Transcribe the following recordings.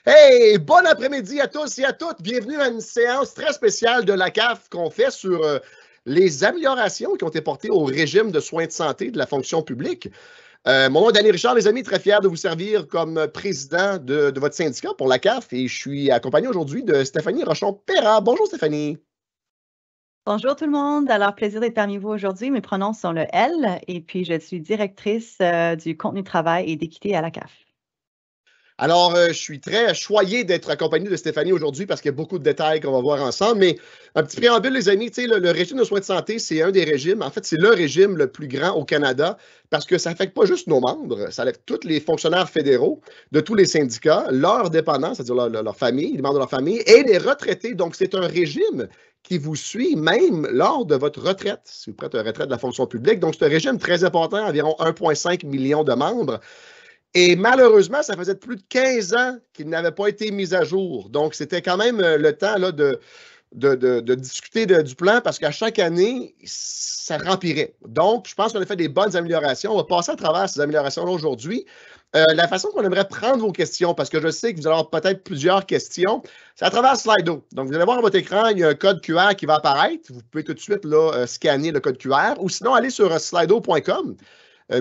Hey, bon après-midi à tous et à toutes. Bienvenue à une séance très spéciale de la CAF qu'on fait sur les améliorations qui ont été portées au régime de soins de santé de la fonction publique. Mon nom est Danny Richard, les amis, très fier de vous servir comme président de votre syndicat pour la CAF et je suis accompagné aujourd'hui de Stéphanie Rochon-Perra. Bonjour Stéphanie. Bonjour tout le monde. Alors, plaisir d'être parmi vous aujourd'hui. Mes pronoms sont le L et puis je suis directrice du contenu de travail et d'équité à la CAF. Alors, je suis très choyé d'être accompagné de Stéphanie aujourd'hui parce qu'il y a beaucoup de détails qu'on va voir ensemble. Mais un petit préambule, les amis, le régime de soins de santé, c'est un des régimes, en fait, c'est le régime le plus grand au Canada parce que ça n'affecte pas juste nos membres, ça affecte tous les fonctionnaires fédéraux de tous les syndicats, leurs dépendants, c'est-à-dire leur famille, les membres de leur famille, et les retraités. Donc, c'est un régime qui vous suit même lors de votre retraite, si vous prêtez une retraite de la fonction publique. Donc, c'est un régime très important, environ 1,5 million de membres. Et malheureusement, ça faisait plus de 15 ans qu'il n'avait pas été mis à jour. Donc, c'était quand même le temps là, de discuter du plan parce qu'à chaque année, ça rempirait. Donc, je pense qu'on a fait des bonnes améliorations. On va passer à travers ces améliorations-là aujourd'hui. La façon qu'on aimerait prendre vos questions, parce que je sais que vous allez avoir peut-être plusieurs questions, c'est à travers Slido. Donc, vous allez voir à votre écran, il y a un code QR qui va apparaître. Vous pouvez tout de suite là, scanner le code QR ou sinon aller sur slido.com.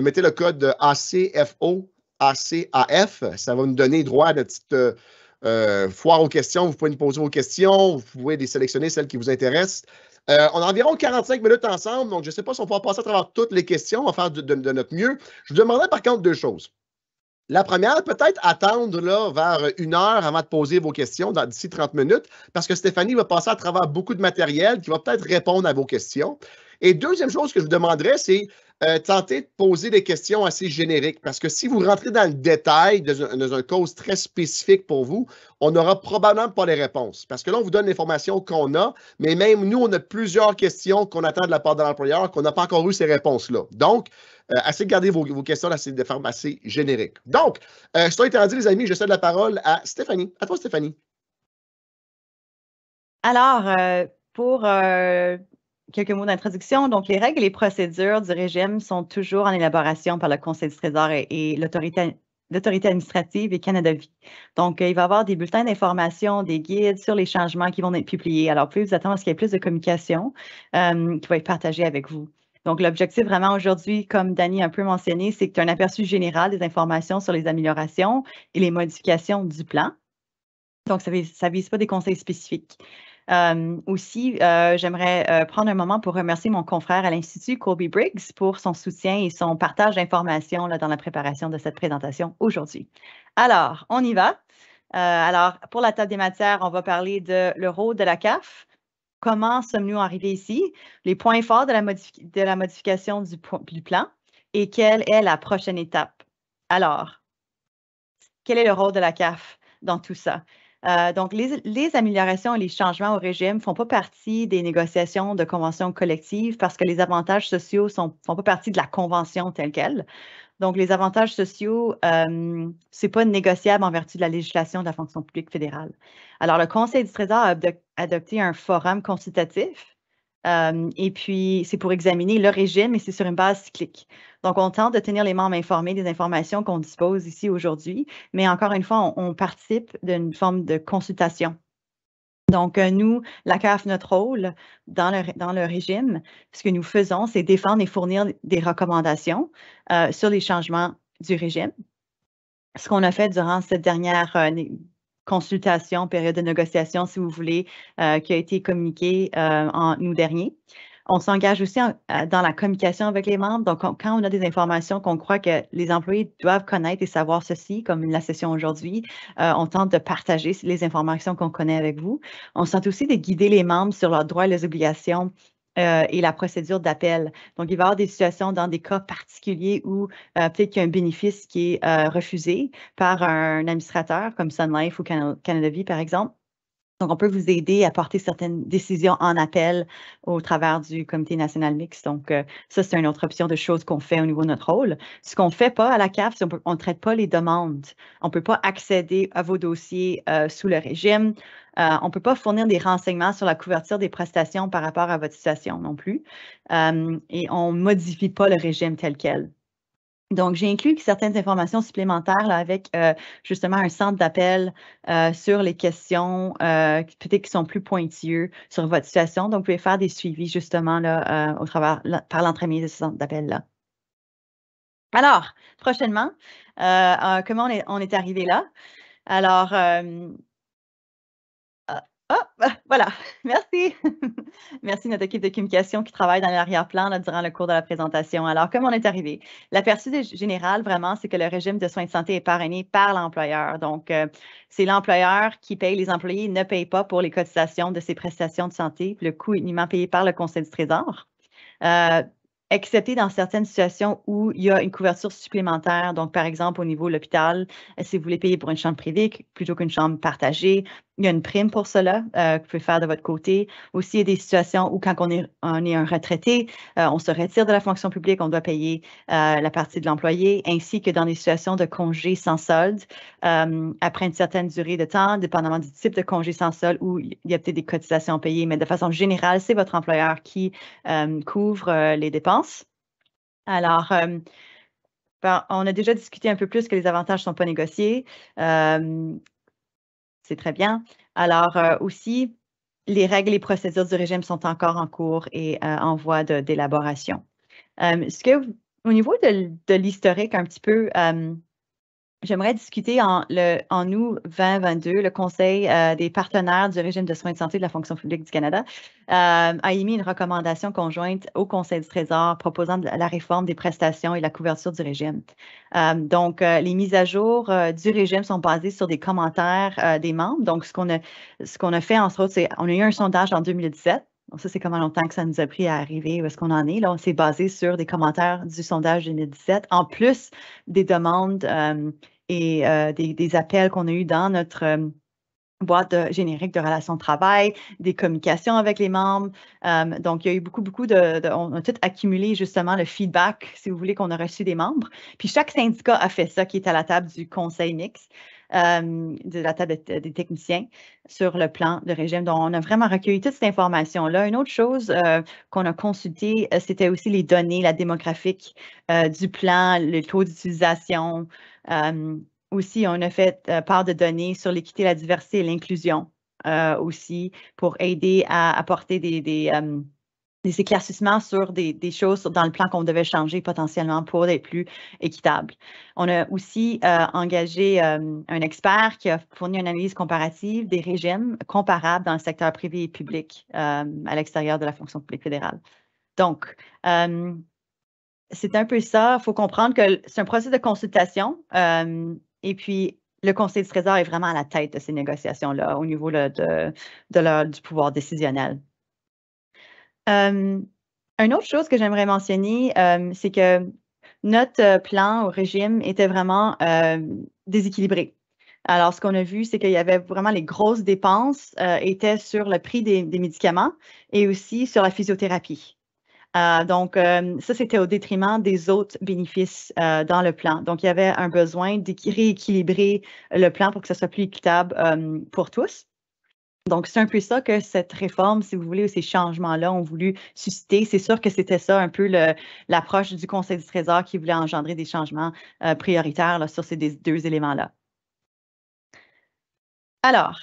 Mettez le code ACFO ACAF. Ça va nous donner droit à notre petite foire aux questions. Vous pouvez nous poser vos questions. Vous pouvez les sélectionner, celles qui vous intéressent. On a environ 45 minutes ensemble, donc je ne sais pas si on va passer à travers toutes les questions. On va faire de notre mieux. Je vous demanderais par contre deux choses. La première, peut-être attendre là, vers 1 heure avant de poser vos questions d'ici 30 minutes, parce que Stéphanie va passer à travers beaucoup de matériel qui va peut-être répondre à vos questions. Et deuxième chose que je vous demanderais, c'est tenter de poser des questions assez génériques, parce que si vous rentrez dans le détail dans un cause très spécifique pour vous, on n'aura probablement pas les réponses. Parce que là, on vous donne l'information qu'on a, mais même nous, on a plusieurs questions qu'on attend de la part de l'employeur qu'on n'a pas encore eu ces réponses-là. Donc, essayez de garder vos questions de forme assez générique. Donc, ça étant dit, les amis, je cède la parole à Stéphanie. À toi, Stéphanie. Alors, pour quelques mots d'introduction, donc les règles et les procédures du régime sont toujours en élaboration par le Conseil du Trésor et l'autorité administrative et Canada Vie. Donc, il va y avoir des bulletins d'information, des guides sur les changements qui vont être publiés. Alors, vous pouvez vous attendre à ce qu'il y ait plus de communication qui va être partagée avec vous. Donc, l'objectif vraiment aujourd'hui, comme Danny a un peu mentionné, c'est que tu as un aperçu général des informations sur les améliorations et les modifications du plan. Donc, ça ne vise pas des conseils spécifiques. Aussi, j'aimerais prendre un moment pour remercier mon confrère à l'Institut Colby Briggs pour son soutien et son partage d'informations dans la préparation de cette présentation aujourd'hui. Alors, on y va. Alors, pour la table des matières, on va parler de le rôle de la CAF. Comment sommes-nous arrivés ici? Les points forts de la modification du plan et quelle est la prochaine étape? Alors, quel est le rôle de la CAF dans tout ça? Donc, les améliorations et les changements au régime ne font pas partie des négociations de conventions collectives parce que les avantages sociaux ne font pas partie de la convention telle qu'elle. Donc, les avantages sociaux, ce n'est pas négociable en vertu de la législation de la fonction publique fédérale. Alors, le Conseil du Trésor a adopté un forum consultatif et puis, c'est pour examiner le régime et c'est sur une base cyclique. Donc, on tente de tenir les membres informés des informations qu'on dispose ici aujourd'hui, mais encore une fois, on participe d'une forme de consultation. Donc, nous, la CAF, notre rôle dans le régime, ce que nous faisons, c'est défendre et fournir des recommandations sur les changements du régime. Ce qu'on a fait durant cette dernière consultation, période de négociation, si vous voulez, qui a été communiquée en août dernier. On s'engage aussi dans la communication avec les membres. Donc, quand on a des informations qu'on croit que les employés doivent connaître et savoir ceci, comme la session aujourd'hui, on tente de partager les informations qu'on connaît avec vous. On tente aussi de guider les membres sur leurs droits et les obligations et la procédure d'appel. Donc, il va y avoir des situations dans des cas particuliers où peut-être qu'il y a un bénéfice qui est refusé par un administrateur comme Sun Life ou Canada Vie, par exemple. Donc, on peut vous aider à porter certaines décisions en appel au travers du Comité national mixte. Donc, ça, c'est une autre option de choses qu'on fait au niveau de notre rôle. Ce qu'on ne fait pas à la CAF, c'est qu'on ne traite pas les demandes. On ne peut pas accéder à vos dossiers sous le régime. On ne peut pas fournir des renseignements sur la couverture des prestations par rapport à votre situation non plus. Et on ne modifie pas le régime tel quel. Donc, j'ai inclus certaines informations supplémentaires là, avec justement un centre d'appel sur les questions peut-être qui sont plus pointilleux sur votre situation. Donc, vous pouvez faire des suivis justement là, par l'entremise de ce centre d'appel-là. Alors, prochainement, comment on est arrivé là? Alors, voilà, merci. Merci notre équipe de communication qui travaille dans l'arrière-plan durant le cours de la présentation. Alors, comme on est arrivé, l'aperçu général, vraiment, c'est que le régime de soins de santé est parrainé par l'employeur. Donc, c'est l'employeur qui paye, les employés ne payent pas pour les cotisations de ces prestations de santé. Le coût est uniquement payé par le Conseil du Trésor. Excepté dans certaines situations où il y a une couverture supplémentaire. Donc, par exemple, au niveau de l'hôpital, si vous voulez payer pour une chambre privée plutôt qu'une chambre partagée, il y a une prime pour cela que vous pouvez faire de votre côté. Aussi, il y a des situations où quand on est un retraité, on se retire de la fonction publique, on doit payer la partie de l'employé, ainsi que dans des situations de congés sans solde, après une certaine durée de temps, dépendamment du type de congé sans solde, où il y a peut-être des cotisations payées, mais de façon générale, c'est votre employeur qui couvre les dépenses. Alors, on a déjà discuté un peu plus que les avantages ne sont pas négociés. C'est très bien. Alors, aussi, les règles et les procédures du régime sont encore en cours et en voie d'élaboration. Au niveau de l'historique un petit peu, j'aimerais discuter en août 2022, le Conseil des partenaires du régime de soins de santé de la fonction publique du Canada a émis une recommandation conjointe au Conseil du Trésor proposant la réforme des prestations et la couverture du régime. Donc, les mises à jour du régime sont basées sur des commentaires des membres. Donc, ce qu'on a fait, entre autres, c'est on a eu un sondage en 2017. Donc, ça, c'est comment longtemps que ça nous a pris à arriver où est-ce qu'on en est. Là, on s'est basé sur des commentaires du sondage 2017, en plus des demandes et des appels qu'on a eus dans notre boîte générique de relations de travail, des communications avec les membres. Donc, il y a eu beaucoup on a tout accumulé justement le feedback, si vous voulez, qu'on a reçu des membres. Puis chaque syndicat a fait ça, qui est à la table du conseil mixte, de la table des techniciens sur le plan de régime. Donc, on a vraiment recueilli toute cette information-là. Une autre chose qu'on a consulté, c'était aussi les données, la démographique du plan, le taux d'utilisation. Aussi, on a fait part de données sur l'équité, la diversité et l'inclusion aussi pour aider à apporter des éclaircissements sur des choses dans le plan qu'on devait changer potentiellement pour être plus équitable. On a aussi engagé un expert qui a fourni une analyse comparative des régimes comparables dans le secteur privé et public à l'extérieur de la fonction publique fédérale. Donc, c'est un peu ça. Il faut comprendre que c'est un processus de consultation. Et puis, le Conseil du Trésor est vraiment à la tête de ces négociations-là au niveau du pouvoir décisionnel. Une autre chose que j'aimerais mentionner, c'est que notre plan au régime était vraiment déséquilibré. Alors, ce qu'on a vu, c'est qu'il y avait vraiment les grosses dépenses étaient sur le prix des médicaments et aussi sur la physiothérapie. Donc, ça, c'était au détriment des autres bénéfices dans le plan. Donc, il y avait un besoin de rééquilibrer le plan pour que ce soit plus équitable pour tous. Donc, c'est un peu ça que cette réforme, si vous voulez, ou ces changements-là ont voulu susciter. C'est sûr que c'était ça un peu l'approche du Conseil du Trésor qui voulait engendrer des changements prioritaires là, sur ces deux éléments-là. Alors,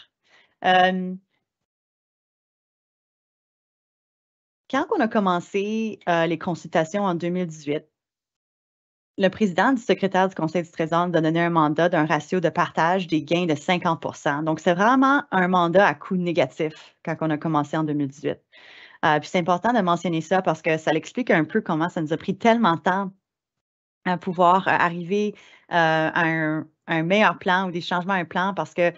quand on a commencé les consultations en 2018, le président du secrétaire du Conseil du Trésor nous a donné un mandat d'un ratio de partage des gains de 50 %. Donc, c'est vraiment un mandat à coût négatif quand on a commencé en 2018. Puis, c'est important de mentionner ça parce que ça l'explique un peu comment ça nous a pris tellement de temps à pouvoir arriver à un meilleur plan ou des changements à un plan parce que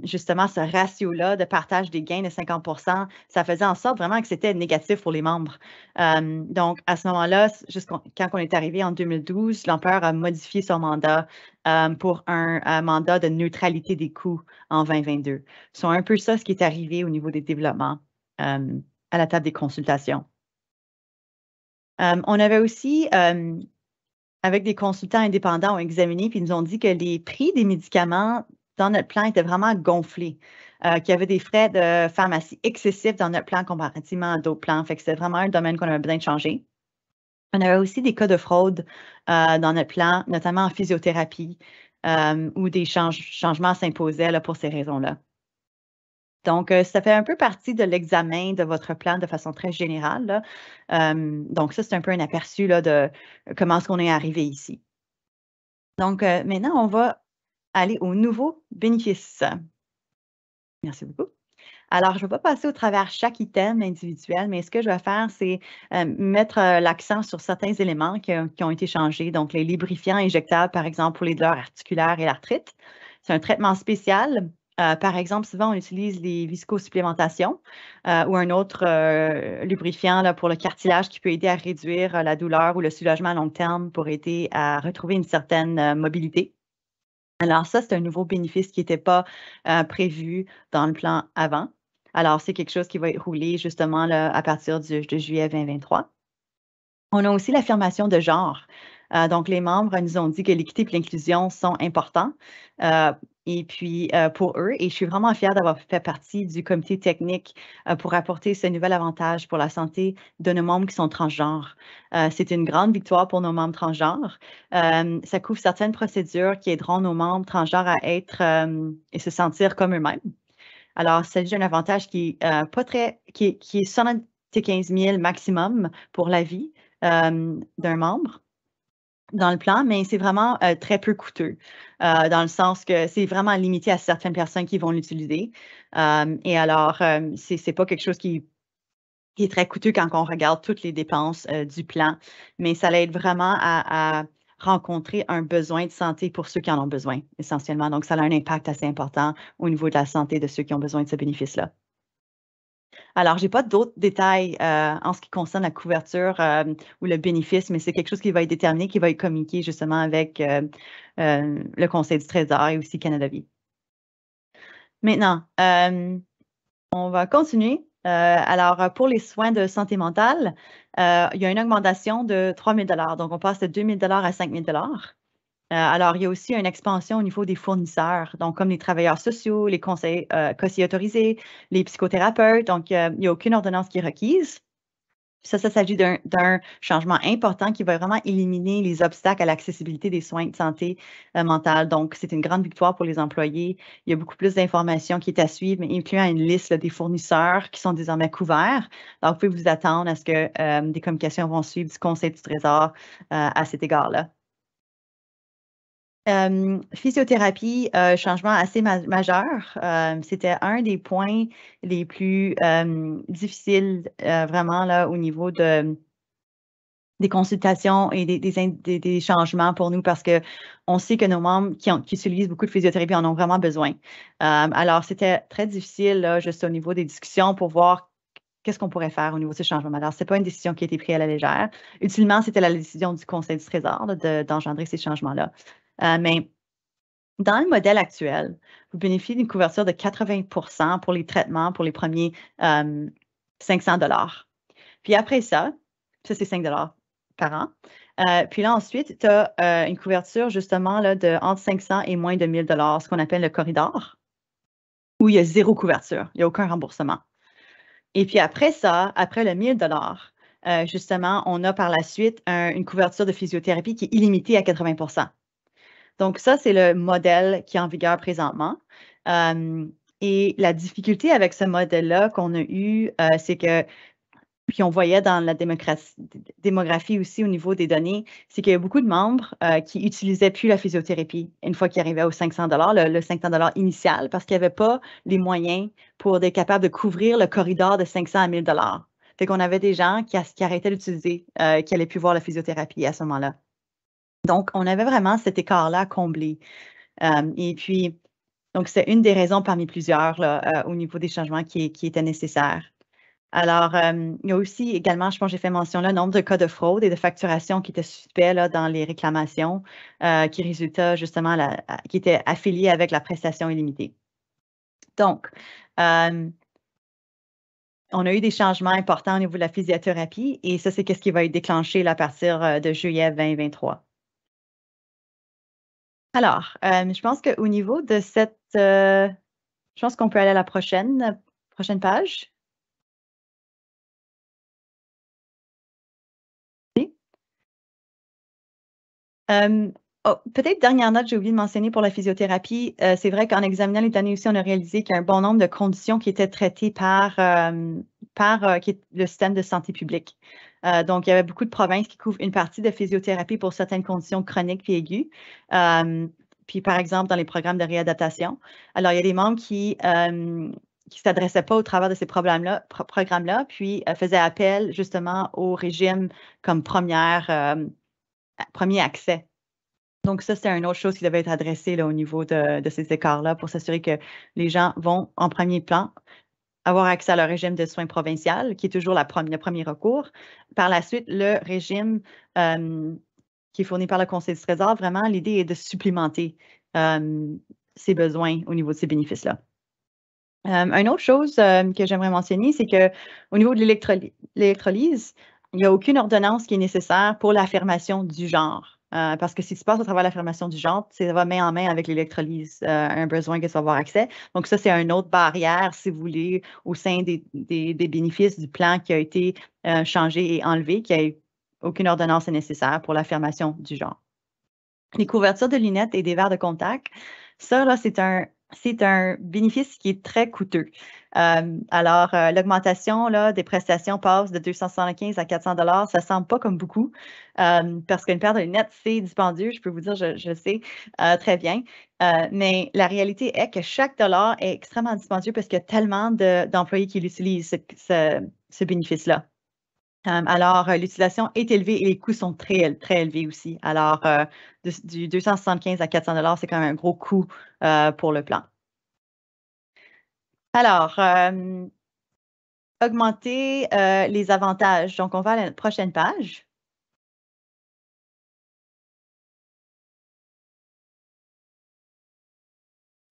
justement, ce ratio-là de partage des gains de 50 % ça faisait en sorte vraiment que c'était négatif pour les membres. Donc, à ce moment-là, quand on est arrivé en 2012, l'employeur a modifié son mandat pour un mandat de neutralité des coûts en 2022. C'est un peu ça ce qui est arrivé au niveau des développements à la table des consultations. On avait aussi avec des consultants indépendants, ont examiné puis ils nous ont dit que les prix des médicaments dans notre plan étaient vraiment gonflés, qu'il y avait des frais de pharmacie excessifs dans notre plan comparativement à d'autres plans. Fait que c'est vraiment un domaine qu'on avait besoin de changer. On avait aussi des cas de fraude dans notre plan, notamment en physiothérapie, où des changements s'imposaient là, pour ces raisons-là. Donc, ça fait un peu partie de l'examen de votre plan de façon très générale, là. Donc ça, c'est un peu un aperçu là, de comment est-ce qu'on est arrivé ici. Donc, maintenant, on va aller aux nouveaux bénéfices. Merci beaucoup. Alors, je ne vais pas passer au travers chaque item individuel, mais ce que je vais faire, c'est mettre l'accent sur certains éléments qui ont été changés. Donc, les lubrifiants injectables, par exemple, pour les douleurs articulaires et l'arthrite. C'est un traitement spécial. Par exemple, souvent, on utilise les viscosupplémentations ou un autre lubrifiant là, pour le cartilage qui peut aider à réduire la douleur ou le soulagement à long terme pour aider à retrouver une certaine mobilité. Alors ça, c'est un nouveau bénéfice qui n'était pas prévu dans le plan avant. Alors, c'est quelque chose qui va être roulé justement là, à partir de juillet 2023. On a aussi l'affirmation de genre. Donc, les membres nous ont dit que l'équité et l'inclusion sont importants. Et puis, pour eux, et je suis vraiment fière d'avoir fait partie du comité technique pour apporter ce nouvel avantage pour la santé de nos membres qui sont transgenres. C'est une grande victoire pour nos membres transgenres. Ça couvre certaines procédures qui aideront nos membres transgenres à être et se sentir comme eux-mêmes. Alors, c'est un avantage qui est pas très, qui est 75 000 maximum pour la vie d'un membre dans le plan, mais c'est vraiment très peu coûteux, dans le sens que c'est vraiment limité à certaines personnes qui vont l'utiliser. Et alors, c'est pas quelque chose qui est très coûteux quand on regarde toutes les dépenses du plan, mais ça l'aide vraiment à rencontrer un besoin de santé pour ceux qui en ont besoin, essentiellement. Donc, ça a un impact assez important au niveau de la santé de ceux qui ont besoin de ce bénéfice-là. Alors, je n'ai pas d'autres détails en ce qui concerne la couverture ou le bénéfice, mais c'est quelque chose qui va être déterminé, qui va être communiqué justement avec le Conseil du Trésor et aussi Canada Vie. Maintenant, on va continuer. Alors, pour les soins de santé mentale, il y a une augmentation de 3 000 $. Donc, on passe de 2 000 $ à 5 000 $. Alors, il y a aussi une expansion au niveau des fournisseurs, donc comme les travailleurs sociaux, les conseillers autorisés, les psychothérapeutes. Donc, il n'y a aucune ordonnance qui est requise. Ça s'agit d'un changement important qui va vraiment éliminer les obstacles à l'accessibilité des soins de santé mentale. Donc, c'est une grande victoire pour les employés. Il y a beaucoup plus d'informations qui est à suivre, mais incluant une liste là, des fournisseurs qui sont désormais couverts. Donc, vous pouvez vous attendre à ce que des communications vont suivre du Conseil du Trésor à cet égard-là. Physiothérapie, changement assez majeur. C'était un des points les plus difficiles vraiment là, au niveau des consultations et des changements pour nous parce qu'on sait que nos membres qui utilisent beaucoup de physiothérapie en ont vraiment besoin. Alors, c'était très difficile là, juste au niveau des discussions pour voir qu'est-ce qu'on pourrait faire au niveau de ces changements. Alors, ce n'est pas une décision qui a été prise à la légère. Utilement, c'était la décision du Conseil du Trésor d'engendrer ces changements-là. Mais dans le modèle actuel, vous bénéficiez d'une couverture de 80 pour les traitements pour les premiers 500 $. Puis après ça c'est 5 $ par an. Puis là, ensuite, tu as une couverture justement là, de entre 500 et moins de 1 000 $, ce qu'on appelle le corridor, où il y a zéro couverture, il n'y a aucun remboursement. Et puis après ça, après le 1 000 $, justement, on a par la suite une couverture de physiothérapie qui est illimitée à 80 %. Donc ça, c'est le modèle qui est en vigueur présentement. Et la difficulté avec ce modèle-là qu'on a eu, c'est que, puis on voyait dans la démographie aussi au niveau des données, c'est qu'il y a beaucoup de membres qui n'utilisaient plus la physiothérapie une fois qu'ils arrivaient aux 500 $, le 500 $ initial, parce qu'il n'y avait pas les moyens pour être capable de couvrir le corridor de 500 à 1 000 $. Fait qu'on avait des gens qui arrêtaient d'utiliser, qui n'allaient plus voir la physiothérapie à ce moment-là. Donc, on avait vraiment cet écart-là à combler. Et puis, donc, c'est une des raisons parmi plusieurs là, au niveau des changements qui étaient nécessaires. Alors, il y a aussi également, je pense que j'ai fait mention là, le nombre de cas de fraude et de facturation qui étaient suspects là, dans les réclamations qui résultaient justement, qui étaient affiliés avec la prestation illimitée. Donc, on a eu des changements importants au niveau de la physiothérapie et ça, c'est ce qui va être déclenché là, à partir de juillet 2023. Alors, je pense qu'au niveau de cette, je pense qu'on peut aller à la prochaine page. Oui. Peut-être dernière note, j'ai oublié de mentionner pour la physiothérapie, c'est vrai qu'en examinant les données aussi, on a réalisé qu'il y a un bon nombre de conditions qui étaient traitées par le système de santé publique. Donc, il y avait beaucoup de provinces qui couvrent une partie de physiothérapie pour certaines conditions chroniques puis aiguës. Puis, par exemple, dans les programmes de réadaptation. Alors, il y a des membres qui ne s'adressaient pas au travers de ces programmes-là, puis faisaient appel justement au régime comme premier accès. Donc, ça, c'est une autre chose qui devait être adressée là, au niveau de ces écarts-là pour s'assurer que les gens vont, en premier plan, avoir accès à leur régime de soins provincial, qui est toujours le premier recours. Par la suite, le régime qui est fourni par le Conseil du Trésor, vraiment, l'idée est de supplémenter ses besoins au niveau de ces bénéfices-là. Une autre chose que j'aimerais mentionner, c'est qu'au niveau de l'électrolyse, il n'y a aucune ordonnance qui est nécessaire pour l'affirmation du genre. Parce que si tu passes à travers l'affirmation du genre, ça va main en main avec l'électrolyse, un besoin que tu vas avoir accès. Donc, ça, c'est une autre barrière, si vous voulez, au sein des bénéfices du plan qui a été changé et enlevé, qu'il n'y ait aucune ordonnance est nécessaire pour l'affirmation du genre. Les couvertures de lunettes et des verres de contact, ça, là, c'est un bénéfice qui est très coûteux. Alors, l'augmentation des prestations passe de 275 à 400 $. Ça ne semble pas comme beaucoup parce qu'une paire de lunettes, c'est dispendieux. Je peux vous dire, je sais très bien. Mais la réalité est que chaque dollar est extrêmement dispendieux parce qu'il y a tellement d'employés qui l'utilisent, ce bénéfice-là. Alors, l'utilisation est élevée et les coûts sont très, très élevés aussi. Alors, du 275 à 400 $, c'est quand même un gros coût pour le plan. Alors, augmenter les avantages. Donc, on va à la prochaine page.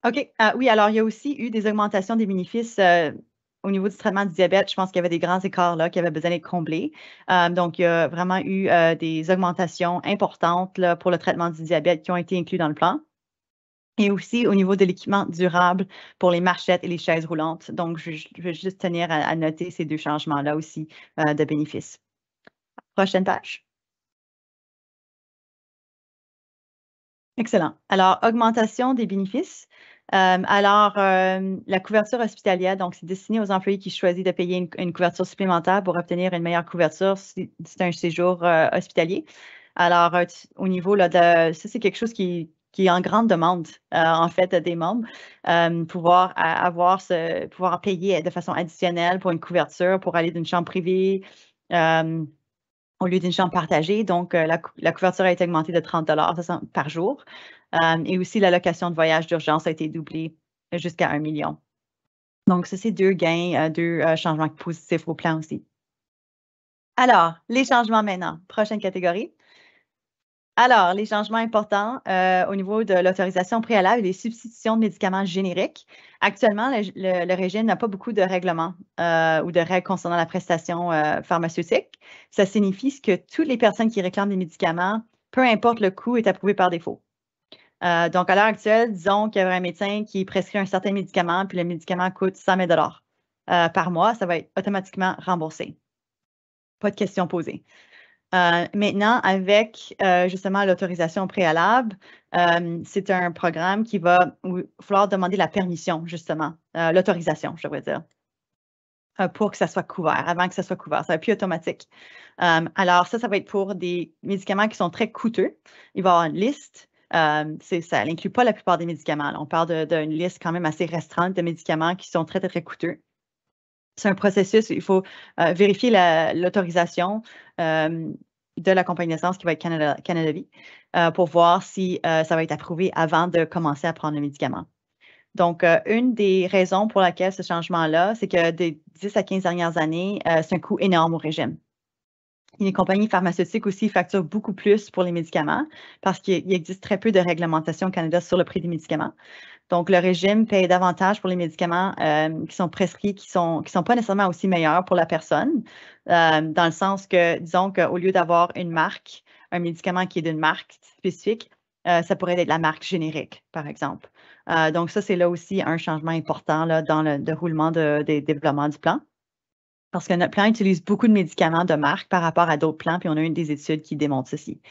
OK. Oui, alors, il y a aussi eu des augmentations des bénéfices au niveau du traitement du diabète. Je pense qu'il y avait des grands écarts là qui avaient besoin d'être comblés. Donc, il y a vraiment eu des augmentations importantes là, pour le traitement du diabète qui ont été inclus dans le plan. Et aussi au niveau de l'équipement durable pour les marchettes et les chaises roulantes. Donc, je vais juste tenir à noter ces deux changements-là aussi de bénéfices. Prochaine page. Excellent. Alors, augmentation des bénéfices. La couverture hospitalière, donc, c'est destiné aux employés qui choisissent de payer une couverture supplémentaire pour obtenir une meilleure couverture si c'est un séjour hospitalier. Alors, au niveau là, ça, c'est quelque chose qui est en grande demande, en fait, des membres. Pouvoir payer de façon additionnelle pour une couverture, pour aller d'une chambre privée au lieu d'une chambre partagée. Donc, la couverture a été augmentée de 30 $ par jour. Et aussi, l'allocation de voyage d'urgence a été doublée jusqu'à 1 million. Donc, ça, c'est deux gains, deux changements positifs au plan aussi. Alors, les changements maintenant. Prochaine catégorie. Alors, les changements importants au niveau de l'autorisation préalable et des substitutions de médicaments génériques. Actuellement, le régime n'a pas beaucoup de règlements ou de règles concernant la prestation pharmaceutique. Ça signifie que toutes les personnes qui réclament des médicaments, peu importe le coût, est approuvé par défaut. Donc, à l'heure actuelle, disons qu'il y a un médecin qui prescrit un certain médicament, puis le médicament coûte 100 000 $ par mois, ça va être automatiquement remboursé. Pas de questions posées. Maintenant, avec justement l'autorisation préalable, c'est un programme qui va falloir demander la permission, justement, l'autorisation, je devrais dire, pour que ça soit couvert, avant que ça soit couvert. Ça va être plus automatique. Alors, ça va être pour des médicaments qui sont très coûteux. Il va y avoir une liste. Ça n'inclut pas la plupart des médicaments. Là. On parle d'une liste quand même assez restreinte de médicaments qui sont très, très, très coûteux. C'est un processus, il faut vérifier l'autorisation de la compagnie d'assurance qui va être Canada Vie pour voir si ça va être approuvé avant de commencer à prendre le médicament. Donc, une des raisons pour laquelle ce changement-là, c'est que des 10 à 15 dernières années, c'est un coût énorme au régime. Les compagnies pharmaceutiques aussi facturent beaucoup plus pour les médicaments parce qu'il existe très peu de réglementation au Canada sur le prix des médicaments. Donc, le régime paye davantage pour les médicaments qui sont prescrits, qui sont pas nécessairement aussi meilleurs pour la personne, dans le sens que, disons qu'au lieu d'avoir une marque, un médicament qui est d'une marque spécifique, ça pourrait être la marque générique, par exemple. Donc, ça, c'est là aussi un changement important là, dans le déroulement des développements du plan. Parce que notre plan utilise beaucoup de médicaments de marque par rapport à d'autres plans, puis on a une des études qui démontre ceci.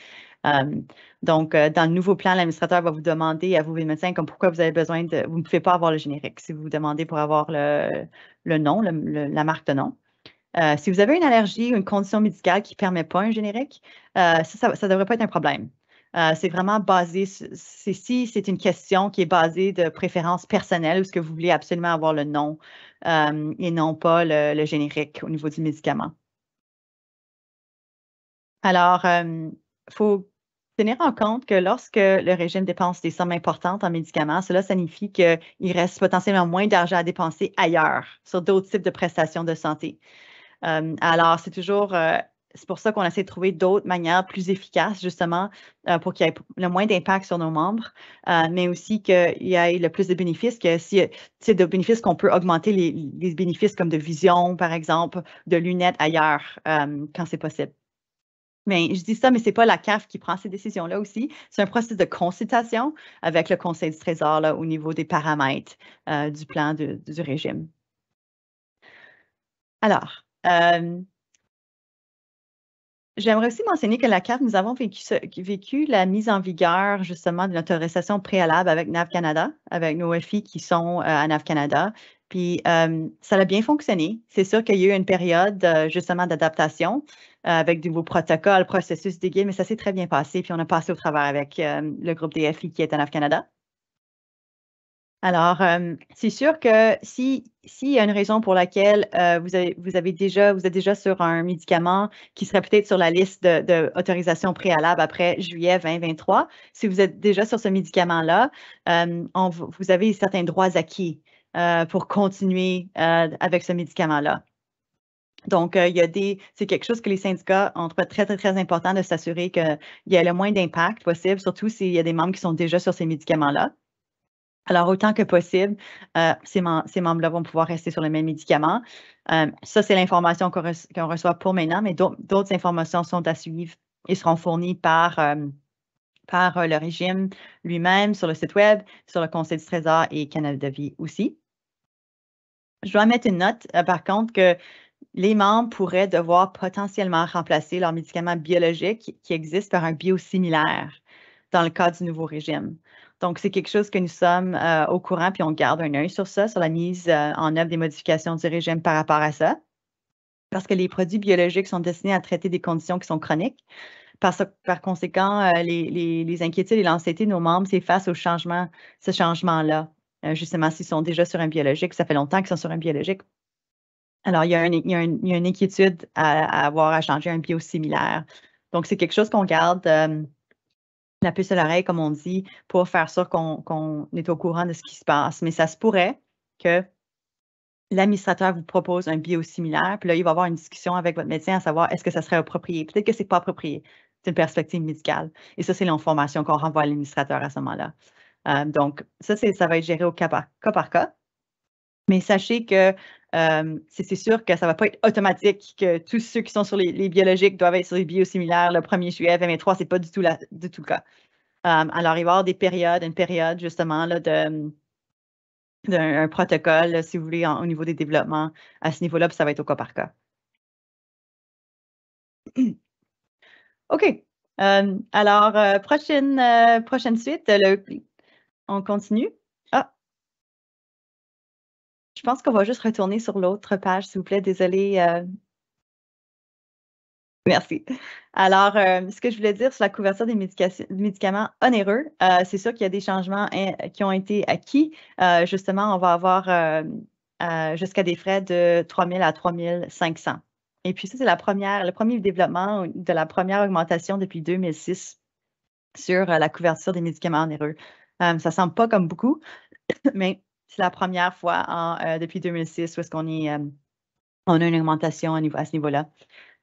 Donc, dans le nouveau plan, l'administrateur va vous demander à vous, les médecins, comme pourquoi vous avez besoin de... Vous ne pouvez pas avoir le générique si vous vous demandez pour avoir le nom, la marque de nom. Si vous avez une allergie ou une condition médicale qui ne permet pas un générique, ça ne devrait pas être un problème. C'est vraiment basé, si c'est une question qui est basée de préférence personnelle, ou est-ce que vous voulez absolument avoir le nom et non pas le générique au niveau du médicament. Alors, il faut tenir en compte que lorsque le régime dépense des sommes importantes en médicaments, cela signifie qu'il reste potentiellement moins d'argent à dépenser ailleurs, sur d'autres types de prestations de santé. Alors, c'est pour ça qu'on essaie de trouver d'autres manières plus efficaces, justement, pour qu'il y ait le moins d'impact sur nos membres, mais aussi qu'il y ait le plus de bénéfices, que si c'est de bénéfices qu'on peut augmenter les bénéfices comme de vision, par exemple, de lunettes ailleurs, quand c'est possible. Mais je dis ça, mais ce n'est pas la CAF qui prend ces décisions-là aussi. C'est un processus de consultation avec le Conseil du Trésor là, au niveau des paramètres du plan du régime. Alors, j'aimerais aussi mentionner que la CAF, nous avons vécu la mise en vigueur justement de notre autorisation préalable avec NAV Canada, avec nos FI qui sont à NAV Canada. Puis, ça a bien fonctionné. C'est sûr qu'il y a eu une période justement d'adaptation avec de nouveaux protocoles, processus des guides, mais ça s'est très bien passé. Puis, on a passé au travers avec le groupe des FI qui est à NAV Canada. Alors, c'est sûr que s'il y a une raison pour laquelle vous êtes déjà sur un médicament qui serait peut-être sur la liste d'autorisation préalable après juillet 2023, si vous êtes déjà sur ce médicament-là, vous avez certains droits acquis pour continuer avec ce médicament-là. Donc, c'est quelque chose que les syndicats ont trouvé très, très, très important de s'assurer qu'il y ait le moins d'impact possible, surtout s'il y a des membres qui sont déjà sur ces médicaments-là. Alors, autant que possible, ces membres-là vont pouvoir rester sur le même médicament. Ça, c'est l'information qu'on reçoit pour maintenant, mais d'autres informations sont à suivre et seront fournies par le régime lui-même sur le site Web, sur le Conseil du Trésor et Canal de Vie aussi. Je dois mettre une note, par contre, que les membres pourraient devoir potentiellement remplacer leur médicament biologique qui existe par un biosimilaire dans le cadre du nouveau régime. Donc, c'est quelque chose que nous sommes au courant, puis on garde un œil sur ça, sur la mise en œuvre des modifications du régime par rapport à ça. Parce que les produits biologiques sont destinés à traiter des conditions qui sont chroniques. Par conséquent, les inquiétudes et l'anxiété de nos membres, c'est face ce changement-là. Justement, s'ils sont déjà sur un biologique, ça fait longtemps qu'ils sont sur un biologique. Alors, il y a une inquiétude à avoir à changer un biosimilaire. Donc, c'est quelque chose qu'on garde la puce à l'oreille, comme on dit, pour faire sûr qu'on est au courant de ce qui se passe. Mais ça se pourrait que l'administrateur vous propose un biosimilaire, puis là, il va avoir une discussion avec votre médecin à savoir est-ce que ça serait approprié. Peut-être que ce n'est pas approprié. C'est une perspective médicale. Et ça, c'est l'information qu'on renvoie à l'administrateur à ce moment-là. Donc, ça va être géré au cas par cas. Mais sachez que c'est sûr que ça ne va pas être automatique que tous ceux qui sont sur les biologiques doivent être sur les biosimilaires le 1er juillet 2023. Ce n'est pas du tout le cas. Alors, il va y avoir une période justement là, d'un protocole, là, si vous voulez, au niveau des développements à ce niveau-là, puis ça va être au cas par cas. OK. Alors, prochaine suite, on continue. Je pense qu'on va juste retourner sur l'autre page, s'il vous plaît. Désolée. Merci. Alors, ce que je voulais dire sur la couverture des médicaments onéreux, c'est sûr qu'il y a des changements qui ont été acquis. Justement, on va avoir jusqu'à des frais de 3 000 à 3 500. Et puis ça, c'est le premier développement de la première augmentation depuis 2006 sur la couverture des médicaments onéreux. Ça ne semble pas comme beaucoup, mais c'est la première fois depuis 2006 où est-ce qu'on on a une augmentation à ce niveau-là.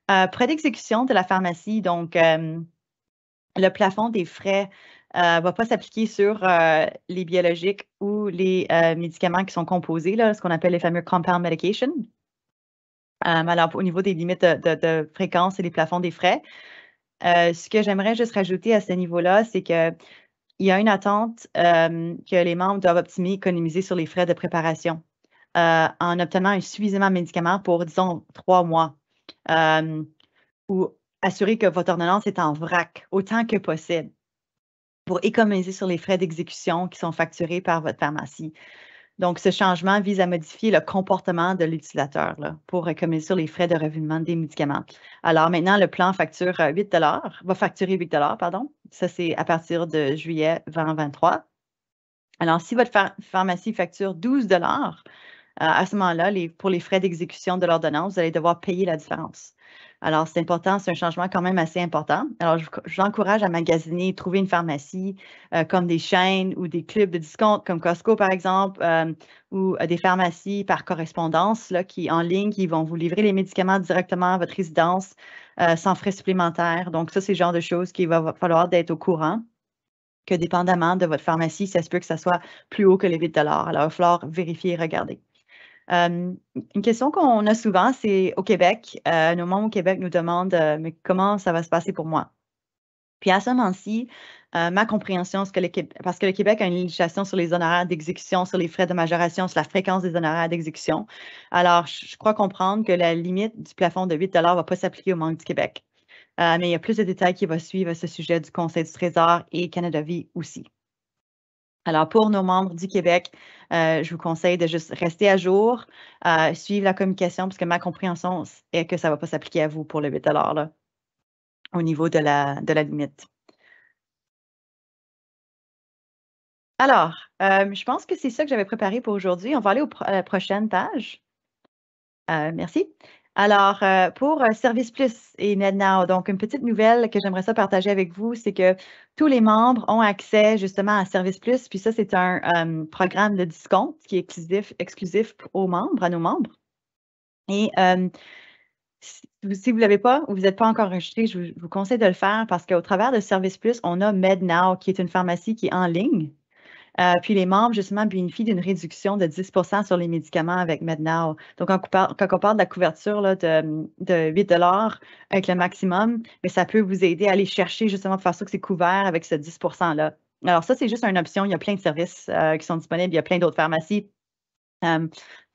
Prêt d'exécution de la pharmacie, donc le plafond des frais ne va pas s'appliquer sur les biologiques ou les médicaments qui sont composés, là, ce qu'on appelle les fameux compound medication. Alors, au niveau des limites de fréquence et les plafonds des frais, ce que j'aimerais juste rajouter à ce niveau-là, c'est qu'il y a une attente que les membres doivent économiser sur les frais de préparation en obtenant un suffisamment de médicaments pour, disons, 3 mois ou assurer que votre ordonnance est en vrac autant que possible pour économiser sur les frais d'exécution qui sont facturés par votre pharmacie. Donc, ce changement vise à modifier le comportement de l'utilisateur pour économiser sur les frais de revendiement des médicaments. Alors maintenant, le plan facture 8 va facturer 8 pardon. Ça, c'est à partir de juillet 2023. Alors, si votre pharmacie facture 12 à ce moment-là, pour les frais d'exécution de l'ordonnance, vous allez devoir payer la différence. Alors, c'est important, c'est un changement quand même assez important. Alors, je vous encourage à magasiner, trouver une pharmacie comme des chaînes ou des clubs de discount comme Costco, par exemple, ou des pharmacies par correspondance en ligne qui vont vous livrer les médicaments directement à votre résidence sans frais supplémentaires. Donc, ça, c'est le genre de choses qu'il va falloir d'être au courant que dépendamment de votre pharmacie, ça se peut que ça soit plus haut que les 8 Alors, il va falloir vérifier et regarder. Une question qu'on a souvent, c'est au Québec, nos membres au Québec nous demandent mais comment ça va se passer pour moi? Puis à ce moment-ci, ma compréhension, parce que le Québec a une législation sur les honoraires d'exécution, sur les frais de majoration, sur la fréquence des honoraires d'exécution. Alors, je crois comprendre que la limite du plafond de 8 ne va pas s'appliquer aux membres du Québec. Mais il y a plus de détails qui vont suivre à ce sujet du Conseil du Trésor et Canada Vie aussi. Alors, pour nos membres du Québec, je vous conseille de juste rester à jour, suivre la communication, parce que ma compréhension est que ça ne va pas s'appliquer à vous pour le 8 là, au niveau de la limite. Alors, je pense que c'est ça que j'avais préparé pour aujourd'hui. On va aller à la prochaine page. Merci. Alors, pour Service Plus et MedNow, donc une petite nouvelle que j'aimerais ça partager avec vous, c'est que tous les membres ont accès justement à Service Plus, puis ça, c'est un programme de discount qui est exclusif aux membres, à nos membres. Et si vous ne l'avez pas ou vous n'êtes pas encore enregistré, je vous conseille de le faire parce qu'au travers de Service Plus, on a MedNow, qui est une pharmacie qui est en ligne. Puis les membres, justement, bénéficient d'une réduction de 10 sur les médicaments avec MedNow. Donc, quand on parle de la couverture là, de 8 avec le maximum, mais ça peut vous aider à aller chercher justement pour faire sûr que c'est couvert avec ce 10 %-là. Alors, ça, c'est juste une option. Il y a plein de services qui sont disponibles. Il y a plein d'autres pharmacies.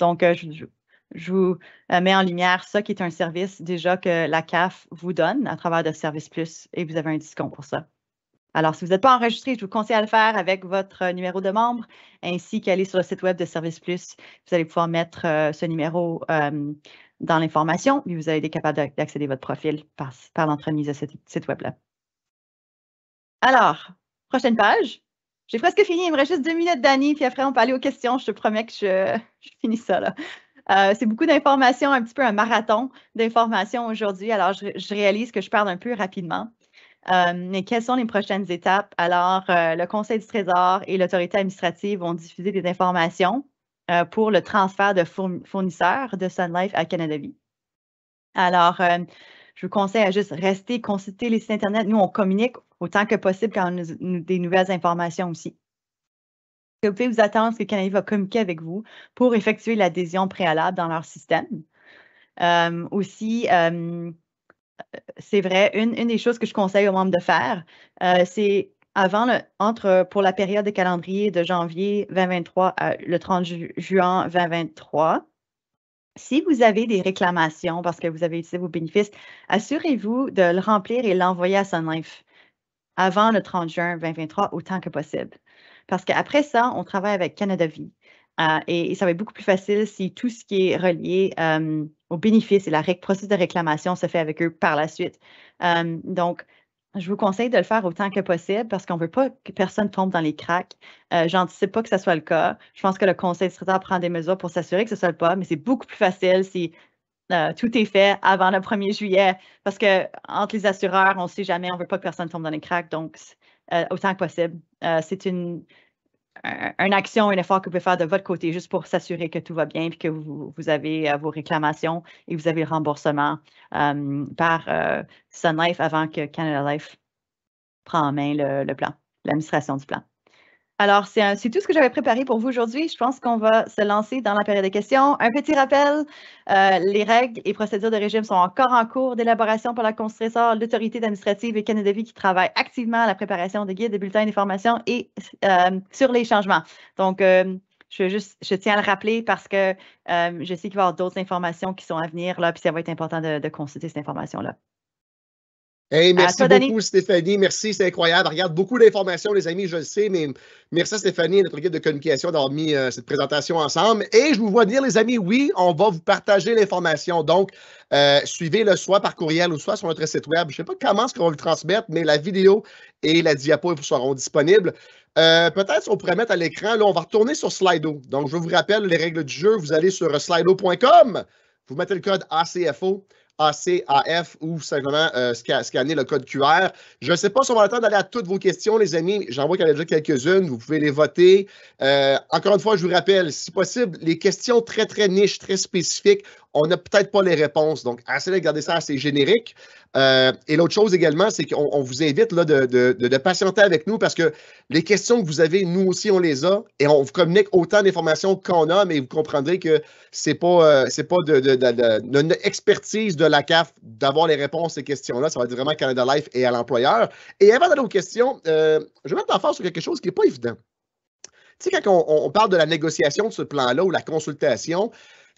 Donc, je vous mets en lumière ça qui est un service déjà que la CAF vous donne à travers de Service Plus et vous avez un discount pour ça. Alors, si vous n'êtes pas enregistré, je vous conseille à le faire avec votre numéro de membre ainsi qu'aller sur le site web de Service Plus. Vous allez pouvoir mettre ce numéro dans l'information et vous allez être capable d'accéder à votre profil par l'entremise de ce site web-là. Alors, prochaine page. J'ai presque fini. Il me reste juste 2 minutes, Dani, puis après, on peut aller aux questions. Je te promets que je finis ça, là. C'est beaucoup d'informations, un petit peu un marathon d'informations aujourd'hui. Alors, je réalise que je parle un peu rapidement. Mais quelles sont les prochaines étapes? Alors, le Conseil du Trésor et l'autorité administrative vont diffuser des informations pour le transfert de fournisseurs de Sun Life à Canada Vie. Alors, je vous conseille à juste rester, consulter les sites Internet. Nous, on communique autant que possible quand on a des nouvelles informations aussi. Vous pouvez vous attendre à ce que Canada Vie va communiquer avec vous pour effectuer l'adhésion préalable dans leur système. Aussi, c'est vrai, une des choses que je conseille aux membres de faire, c'est pour la période de calendrier de janvier 2023 à le 30 juin 2023. Si vous avez des réclamations parce que vous avez utilisé vos bénéfices, assurez-vous de le remplir et l'envoyer à Sun Life avant le 30 juin 2023 autant que possible. Parce qu'après ça, on travaille avec Canada Vie. Et ça va être beaucoup plus facile si tout ce qui est relié aux bénéfices et la processus de réclamation se fait avec eux par la suite. Donc, je vous conseille de le faire autant que possible parce qu'on ne veut pas que personne tombe dans les cracks. J'anticipe pas que ce soit le cas. Je pense que le Conseil du Trésor prend des mesures pour s'assurer que ce soit le cas, mais c'est beaucoup plus facile si tout est fait avant le 1er juillet parce que entre les assureurs, on ne sait jamais, on ne veut pas que personne tombe dans les cracks. Donc, autant que possible. C'est une action, un effort que vous pouvez faire de votre côté juste pour s'assurer que tout va bien et que vous avez vos réclamations et vous avez le remboursement par Sun Life avant que Canada Life prenne en main le plan, l'administration du plan. Alors, c'est tout ce que j'avais préparé pour vous aujourd'hui. Je pense qu'on va se lancer dans la période de questions. Un petit rappel, les règles et procédures de régime sont encore en cours d'élaboration par la Conseil du Trésor, l'autorité administrative et Canada Vie qui travaillent activement à la préparation de guides, de bulletins d'information et sur les changements. Donc, je tiens à le rappeler parce que je sais qu'il va y avoir d'autres informations qui sont à venir, là, puis ça va être important de consulter cette information-là. Hey, À merci toi, Danny. beaucoup, Stéphanie. Merci, c'est incroyable. Regarde, beaucoup d'informations, les amis, je le sais, mais merci à Stéphanie et notre équipe de communication d'avoir mis cette présentation ensemble. Et je vous vois dire, les amis, oui, on va vous partager l'information. Donc, suivez-le soit par courriel ou soit sur notre site web. Je ne sais pas comment ce qu'on va vous transmettre, mais la vidéo et la diapo seront disponibles. Peut-être on pourrait mettre à l'écran, là, on va retourner sur Slido. Donc, je vous rappelle les règles du jeu. Vous allez sur slido.com, vous mettez le code ACFO. ACAF ou simplement scanner le code QR. Je ne sais pas si on va attendre d'aller à toutes vos questions, les amis. J'en vois qu'il y en a déjà quelques-unes. Vous pouvez les voter. Encore une fois, je vous rappelle, si possible, les questions très, très niches, très spécifiques, on n'a peut-être pas les réponses. Donc, essayez de garder ça assez générique. Et l'autre chose également, c'est qu'on vous invite là, de patienter avec nous parce que les questions que vous avez, nous aussi, on les a et on vous communique autant d'informations qu'on a, mais vous comprendrez que c'est pas une expertise de la CAF d'avoir les réponses à ces questions-là. Ça va être vraiment Canada Life et à l'employeur. Et avant d'aller aux questions, je vais mettre en face sur quelque chose qui n'est pas évident. Tu sais, quand on parle de la négociation de ce plan-là ou la consultation,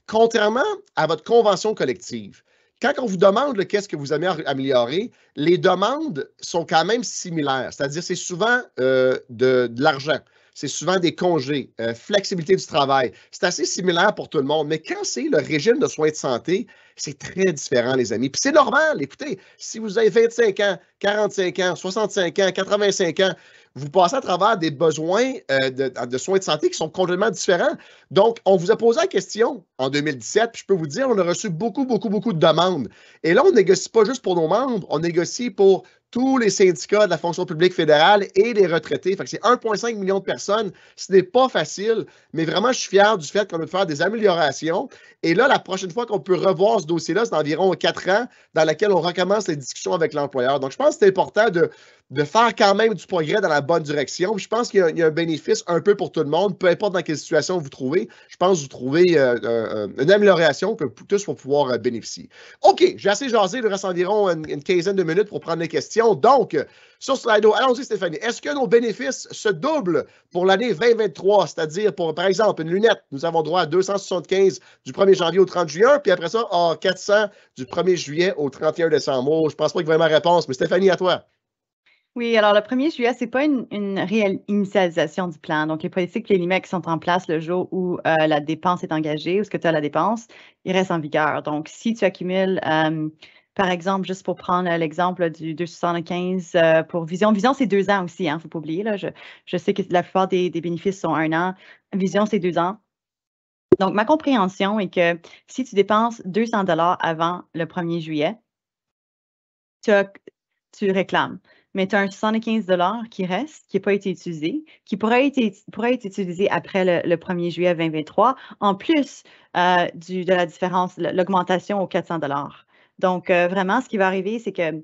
contrairement à votre convention collective, quand on vous demande qu'est-ce que vous aimez améliorer, les demandes sont quand même similaires. C'est-à-dire, c'est souvent de l'argent. C'est souvent des congés, flexibilité du travail. C'est assez similaire pour tout le monde. Mais quand c'est le régime de soins de santé, c'est très différent, les amis. Puis c'est normal. Écoutez, si vous avez 25 ans, 45 ans, 65 ans, 85 ans, vous passez à travers des besoins de soins de santé qui sont complètement différents. Donc, on vous a posé la question en 2017, puis je peux vous dire, on a reçu beaucoup de demandes. Et là, on ne négocie pas juste pour nos membres, on négocie pour tous les syndicats de la fonction publique fédérale et les retraités. Fait que c'est 1,5 million de personnes. Ce n'est pas facile, mais vraiment, je suis fier du fait qu'on peut faire des améliorations. Et là, la prochaine fois qu'on peut revoir ce dossier-là, c'est environ 4 ans dans laquelle on recommence les discussions avec l'employeur. Donc, je pense que c'est important de faire quand même du progrès dans la bonne direction. Puis je pense qu'il y a un bénéfice un peu pour tout le monde, peu importe dans quelle situation vous trouvez. Je pense que vous trouvez une amélioration que tous vont pouvoir bénéficier. OK, j'ai assez jasé. Il reste environ une quinzaine de minutes pour prendre les questions. Donc, sur Slido, allons-y, Stéphanie. Est-ce que nos bénéfices se doublent pour l'année 2023? C'est-à-dire, pour, par exemple, une lunette, nous avons droit à 275 du 1er janvier au 30 juin, puis après ça, à 400 du 1er juillet au 31 décembre. Je ne pense pas qu'il y ait vraiment réponse, mais Stéphanie, à toi. Oui, alors le 1er juillet, ce n'est pas une réelle initialisation du plan. Donc, les politiques et les limites qui sont en place le jour où la dépense est engagée, où ce que tu as la dépense, ils restent en vigueur. Donc, si tu accumules, par exemple, juste pour prendre l'exemple du 275 pour Vision, Vision, c'est 2 ans aussi, il ne faut pas oublier. Là, je sais que la plupart des bénéfices sont 1 an. Vision, c'est 2 ans. Donc, ma compréhension est que si tu dépenses 200 $ avant le 1er juillet, tu réclames. Mais tu as un 75 $ qui reste, qui n'a pas été utilisé, qui pourrait être utilisé après le 1er juillet 2023, en plus de la différence, l'augmentation aux 400 $. Donc, vraiment, ce qui va arriver, c'est que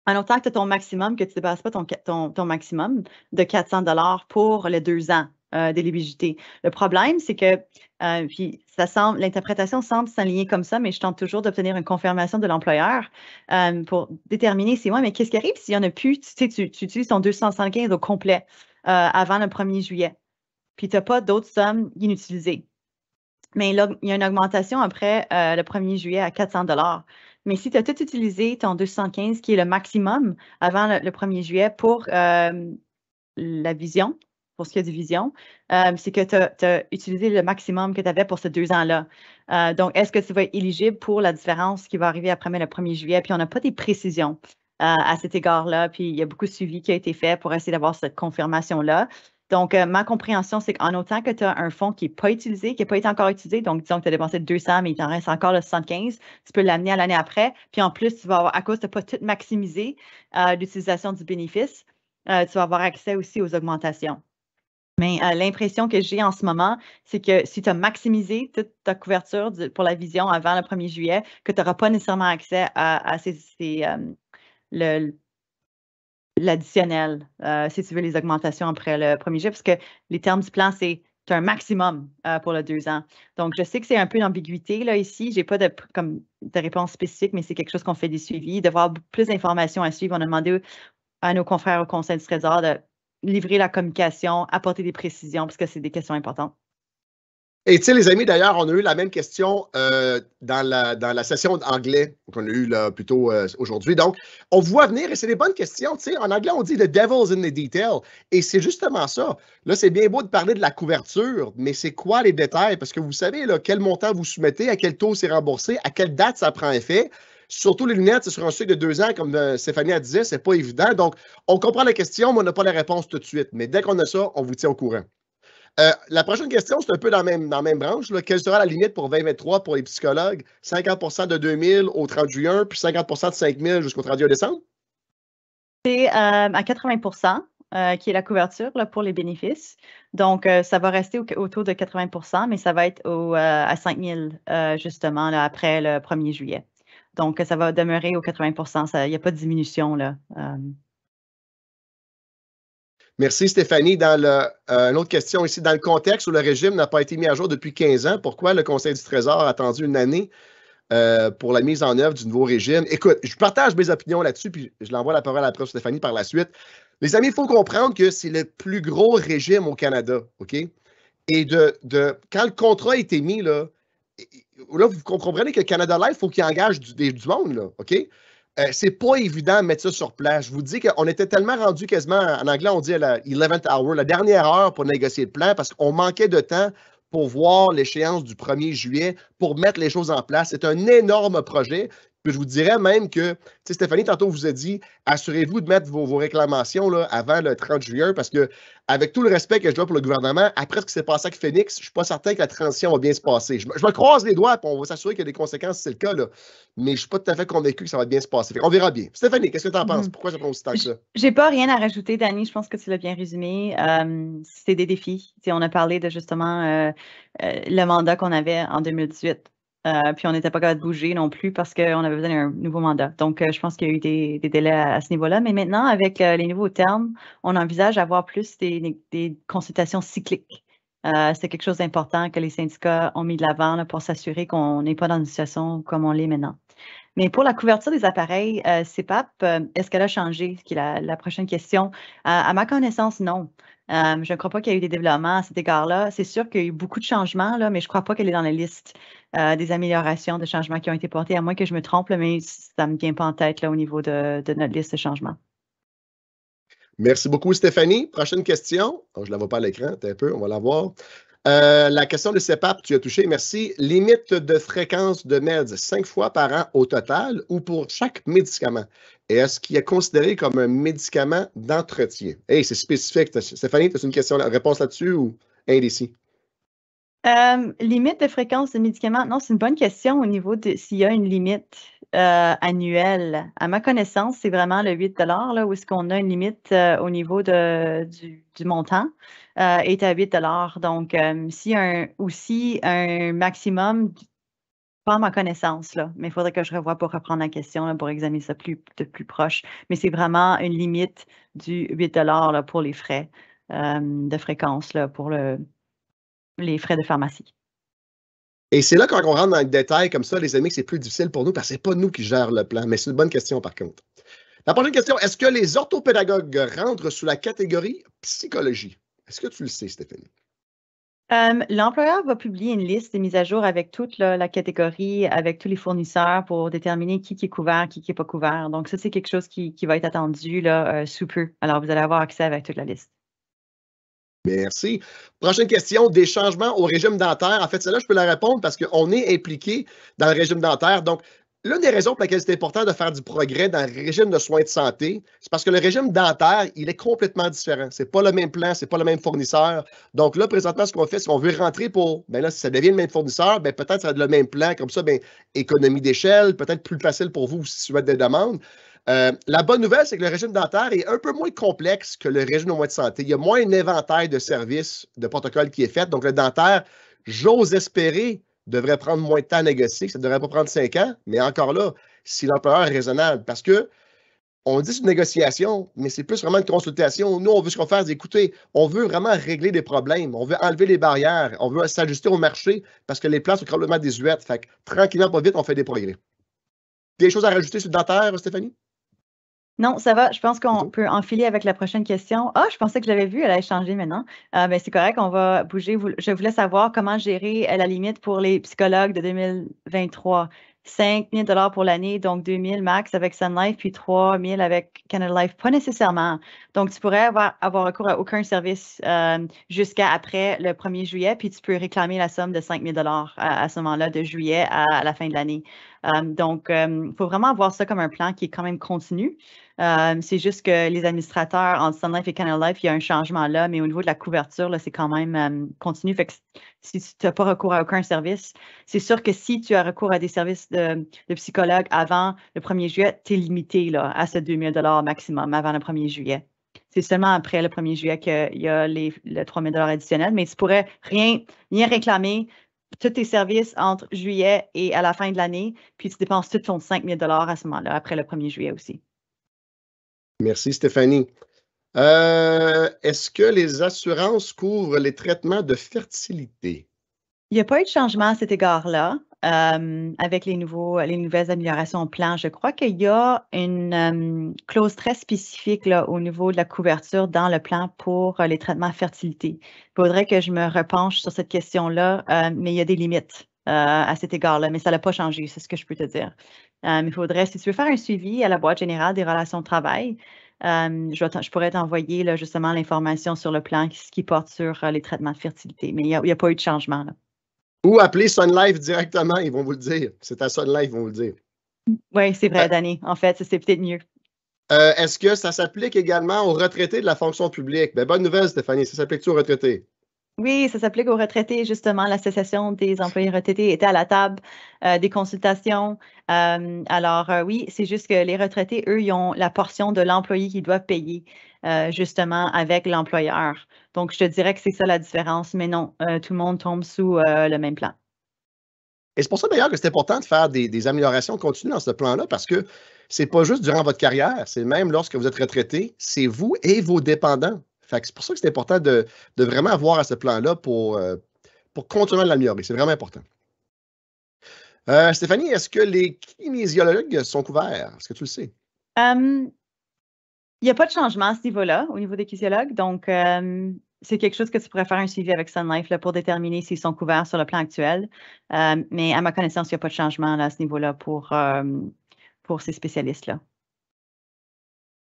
en autant que tu as ton maximum, que tu ne dépasses pas ton maximum de 400 $ pour les 2 ans d'éligibilité. Le problème, c'est que, puis l'interprétation semble s'aligner comme ça, mais je tente toujours d'obtenir une confirmation de l'employeur pour déterminer c'est moi, mais qu'est-ce qui arrive s'il n'y en a plus? Tu sais, tu utilises ton 275 au complet avant le 1er juillet, puis tu n'as pas d'autres sommes inutilisées. Mais là, il y a une augmentation après le 1er juillet à 400 $. Mais si tu as tout utilisé ton 215, qui est le maximum avant le 1er juillet pour la vision, pour ce qui est de vision, c'est que tu as utilisé le maximum que tu avais pour ces 2 ans-là. Donc, est-ce que tu vas être éligible pour la différence qui va arriver après le 1er juillet? Puis, on n'a pas des précisions à cet égard-là. Puis, il y a beaucoup de suivi qui a été fait pour essayer d'avoir cette confirmation-là. Donc, ma compréhension, c'est qu'en autant que tu as un fonds qui n'est pas utilisé, qui n'a pas été encore utilisé, donc disons que tu as dépensé 200, mais il t'en reste encore le 75, tu peux l'amener à l'année après. Puis en plus, tu vas avoir, à cause de ne pas tout maximiser l'utilisation du bénéfice, tu vas avoir accès aussi aux augmentations. Mais l'impression que j'ai en ce moment, c'est que si tu as maximisé toute ta couverture pour la vision avant le 1er juillet, que tu n'auras pas nécessairement accès à l'additionnel, si tu veux les augmentations après le 1er juillet, parce que les termes du plan, c'est tu as un maximum pour le 2 ans. Donc, je sais que c'est un peu d'ambiguïté là ici. Je n'ai pas de réponse spécifique, mais c'est quelque chose qu'on fait des suivis. D'avoir plus d'informations à suivre, on a demandé à nos confrères au Conseil du Trésor de livrer la communication, apporter des précisions, parce que c'est des questions importantes. Et tu sais, les amis, d'ailleurs, on a eu la même question dans la session d'anglais qu'on a eue là, plus tôt aujourd'hui. Donc, on voit venir et c'est des bonnes questions. Tu sais, en anglais, on dit The devil's in the detail. Et c'est justement ça. Là, c'est bien beau de parler de la couverture, mais c'est quoi les détails? Parce que vous savez là, quel montant vous soumettez, à quel taux c'est remboursé, à quelle date ça prend effet. Surtout les lunettes, c'est sur un cycle de 2 ans, comme Stéphanie a disait, c'est pas évident. Donc, on comprend la question, mais on n'a pas la réponse tout de suite. Mais dès qu'on a ça, on vous tient au courant. La prochaine question, c'est un peu dans la même branche. Là. Quelle sera la limite pour 2023 pour les psychologues? 50 de 2 000 au 30 juin, puis 50 de 5 000 jusqu'au 31 décembre? C'est à 80 qui est la couverture là, pour les bénéfices. Donc, ça va rester autour de 80 mais ça va être à 5 000 justement là, après le 1er juillet. Donc, ça va demeurer aux 80 il n'y a pas de diminution là. Merci Stéphanie. Une autre question ici. Dans le contexte où le régime n'a pas été mis à jour depuis 15 ans, pourquoi le Conseil du Trésor a attendu une année pour la mise en œuvre du nouveau régime? Écoute, je partage mes opinions là-dessus, puis je l'envoie la parole à la prof Stéphanie par la suite. Les amis, il faut comprendre que c'est le plus gros régime au Canada, OK? Et quand le contrat a été mis, là, vous comprenez que Canada Life, il faut qu'il engage du monde, là, OK? C'est pas évident de mettre ça sur place. Je vous dis qu'on était tellement rendu quasiment, en anglais, on dit à la 11th hour, la dernière heure pour négocier le plan, parce qu'on manquait de temps pour voir l'échéance du 1er juillet, pour mettre les choses en place. C'est un énorme projet. Puis je vous dirais même que, tu sais, Stéphanie, tantôt vous a dit, assurez-vous de mettre vos réclamations là, avant le 30 juillet, parce que, avec tout le respect que je dois pour le gouvernement, après ce qui s'est passé avec Phoenix, je ne suis pas certain que la transition va bien se passer. Je me croise les doigts, puis on va s'assurer qu'il y a des conséquences si c'est le cas, là. Mais je ne suis pas tout à fait convaincu que ça va bien se passer. On verra bien. Stéphanie, qu'est-ce que tu en penses? Pourquoi ça prend aussi tant que ça? J'ai pas rien à rajouter, Dani. Je pense que tu l'as bien résumé. C'est des défis. T'sais, on a parlé de justement le mandat qu'on avait en 2018. Puis on n'était pas capable de bouger non plus parce qu'on avait besoin d'un nouveau mandat. Donc, je pense qu'il y a eu des délais à ce niveau-là. Mais maintenant, avec les nouveaux termes, on envisage avoir plus des consultations cycliques. C'est quelque chose d'important que les syndicats ont mis de l'avant pour s'assurer qu'on n'est pas dans une situation comme on l'est maintenant. Mais pour la couverture des appareils, CPAP, est-ce qu'elle a changé? Qui est la prochaine question. À ma connaissance, non. Je ne crois pas qu'il y a eu des développements à cet égard-là. C'est sûr qu'il y a eu beaucoup de changements, là, mais je ne crois pas qu'elle est dans la liste des améliorations, de changements qui ont été portés, à moins que je me trompe, là, mais ça ne me vient pas en tête là, au niveau de notre liste de changements. Merci beaucoup, Stéphanie. Prochaine question. Oh, je ne la vois pas à l'écran, un peu, on va la voir. La question de CEPAP, tu as touché, merci. Limite de fréquence de meds 5 fois par an au total ou pour chaque médicament? Et est-ce qu'il est considéré comme un médicament d'entretien? Hey, c'est spécifique. Stéphanie, tu as une question, réponse là-dessus ou indécis? Limite de fréquence de médicaments, non, c'est une bonne question au niveau de s'il y a une limite annuelle. À ma connaissance, c'est vraiment le 8 là, où est-ce qu'on a une limite au niveau du montant est à 8 Donc, s'il y a aussi un maximum, pas à ma connaissance, là, mais il faudrait que je revoie pour reprendre la question là, pour examiner ça de plus proche. Mais c'est vraiment une limite du 8 là, pour les frais de fréquence, là, pour les frais de pharmacie. Et c'est là quand on rentre dans le détail comme ça, les amis, que c'est plus difficile pour nous parce que ce n'est pas nous qui gèrons le plan. Mais c'est une bonne question par contre. La prochaine question, est-ce que les orthopédagogues rentrent sous la catégorie psychologie? Est-ce que tu le sais, Stéphanie? L'employeur va publier une liste des mises à jour avec toute la catégorie, avec tous les fournisseurs pour déterminer qui est couvert, qui n'est pas couvert. Donc, ça, c'est quelque chose qui va être attendu là, sous peu. Alors, vous allez avoir accès avec toute la liste. Merci. Prochaine question, des changements au régime dentaire. En fait, celle-là, je peux la répondre parce qu'on est impliqué dans le régime dentaire. Donc, l'une des raisons pour lesquelles c'est important de faire du progrès dans le régime de soins de santé, c'est parce que le régime dentaire, il est complètement différent. Ce n'est pas le même plan, ce n'est pas le même fournisseur. Donc là, présentement, ce qu'on fait, c'est qu'on veut rentrer pour, bien là, si ça devient le même fournisseur, bien peut-être ça va être le même plan. Comme ça, bien, économie d'échelle, peut-être plus facile pour vous si vous avez des demandes. La bonne nouvelle, c'est que le régime dentaire est un peu moins complexe que le régime de soins de santé. Il y a moins un éventail de services, de protocoles qui est fait. Donc, le dentaire, j'ose espérer, devrait prendre moins de temps à négocier. Ça ne devrait pas prendre 5 ans. Mais encore là, si l'employeur est raisonnable, parce que on dit c'est une négociation, mais c'est plus vraiment une consultation. Nous, on veut ce qu'on fasse, écoutez, on veut vraiment régler des problèmes. On veut enlever les barrières. On veut s'ajuster au marché parce que les plans sont complètement désuètes. Fait que tranquillement, pas vite, on fait des progrès. Des choses à rajouter sur le dentaire, Stéphanie? Non, ça va. Je pense qu'on Plutôt? peut enfiler avec la prochaine question. Ah, je pensais que je l'avais vue, elle a changé maintenant. Ben, c'est correct, on va bouger. Je voulais savoir comment gérer la limite pour les psychologues de 2023. 5 000 pour l'année, donc 2 000 max avec Sun Life, puis 3 000 avec Canada Life. Pas nécessairement. Donc, tu pourrais avoir recours à aucun service jusqu'à après le 1er juillet, puis tu peux réclamer la somme de 5 000 à ce moment-là, de juillet à la fin de l'année. Donc, il faut vraiment avoir ça comme un plan qui est quand même continu. C'est juste que les administrateurs entre Sun Life et Canada Life, il y a un changement là, mais au niveau de la couverture, là, c'est quand même continu. Fait que si tu n'as pas recours à aucun service, c'est sûr que si tu as recours à des services de psychologue avant le 1er juillet, tu es limité là, à ce 2 000 maximum avant le 1er juillet. C'est seulement après le 1er juillet qu'il y a le 3 000 additionnels, mais tu pourrais rien réclamer tous tes services entre juillet et à la fin de l'année, puis tu dépenses tout ton 5 000 à ce moment-là, après le 1er juillet aussi. Merci, Stéphanie. Est-ce que les assurances couvrent les traitements de fertilité? Il n'y a pas eu de changement à cet égard-là avec les nouvelles améliorations au plan. Je crois qu'il y a une clause très spécifique là, au niveau de la couverture dans le plan pour les traitements fertilité. Il faudrait que je me repenche sur cette question-là, mais il y a des limites à cet égard-là, mais ça n'a pas changé, c'est ce que je peux te dire. Il faudrait, si tu veux faire un suivi à la boîte générale des relations de travail, je pourrais t'envoyer là, justement l'information sur le plan qui porte sur les traitements de fertilité, mais il n'y a pas eu de changement là. Ou appeler Sun Life directement, ils vont vous le dire. C'est à Sun Life, ils vont vous le dire. Oui, c'est vrai, Danny. En fait, c'est peut-être mieux. Est-ce que ça s'applique également aux retraités de la fonction publique? Ben, bonne nouvelle, Stéphanie, ça s'applique-tu aux retraités? Oui, ça s'applique aux retraités. Justement, l'Association des employés retraités était à la table des consultations. Alors, oui, c'est juste que les retraités, eux, ils ont la portion de l'employé qu'ils doivent payer justement avec l'employeur. Donc, je te dirais que c'est ça la différence, mais non, tout le monde tombe sous le même plan. Et c'est pour ça d'ailleurs que c'est important de faire des améliorations continues dans ce plan-là, parce que c'est pas juste durant votre carrière, c'est même lorsque vous êtes retraité, c'est vous et vos dépendants. Fait que c'est pour ça que c'est important de vraiment avoir à ce plan-là pour continuer à l'améliorer. C'est vraiment important. Stéphanie, est-ce que les kinésiologues sont couverts? Est-ce que tu le sais? Il n'y a pas de changement à ce niveau-là, au niveau des kinésiologues. Donc, c'est quelque chose que tu pourrais faire un suivi avec Sun Life là, pour déterminer s'ils sont couverts sur le plan actuel. Mais à ma connaissance, il n'y a pas de changement là, à ce niveau-là pour ces spécialistes-là.